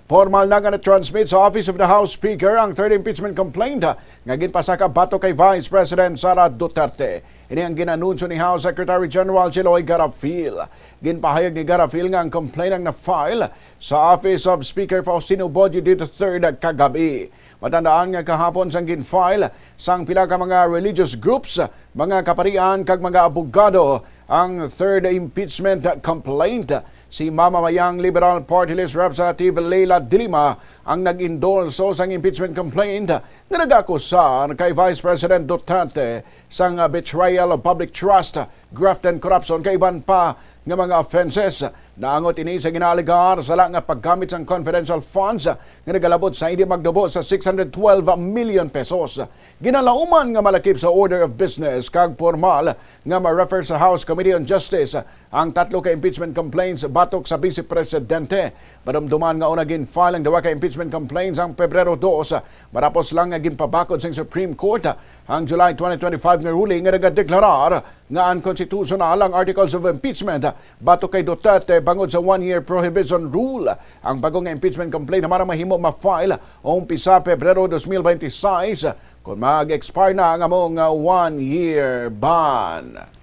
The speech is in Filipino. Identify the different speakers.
Speaker 1: Formal na nga na-transmit sa Office of the House Speaker ang third impeachment complaint nga ginpasaka bato kay Vice President Sara Duterte. Ini ang ginanunsyo ni House Secretary General Chiloy Garapil. Ginpahayag ni Garapil nga ang complaint ang na-file sa Office of Speaker Faustino Boji dito 3rd kagabi. Matandaan nga kahapon sang ginfile sang pila ka mga religious groups, mga kaparian kag mga abogado ang third impeachment complaint. Si mamamayang Liberal Party List Representative Leila Dilima ang nag-endorso sang impeachment complaint na nag-akusar kay Vice President Duterte sang betrayal of public trust, graft and corruption kay iban pa nga mga offenses. Naangot ini sa ginaligar sa nga paggamit sang confidential funds nga nagalabot sa hindi magdubo sa 612 million pesos. Ginalauman nga malakip sa order of business kag formal nga ma-refer sa House Committee on Justice ang tatlo ka impeachment complaints batok sa Vice Presidente. Madumduman nga una gin-file ang dawa ka impeachment complaints ang Pebrero 2. Marapos lang nga ginpabakod sa Supreme Court ang July 2025 nga ruling nga nagadeklarar nga unconstitutional ang articles of impeachment batok kay Duterte bangod sa 1-year prohibition rule. Ang bagong impeachment complaint na mahimo ma-file o umpisa Pebrero 2026 kung mag-expire na ang among 1-year ban.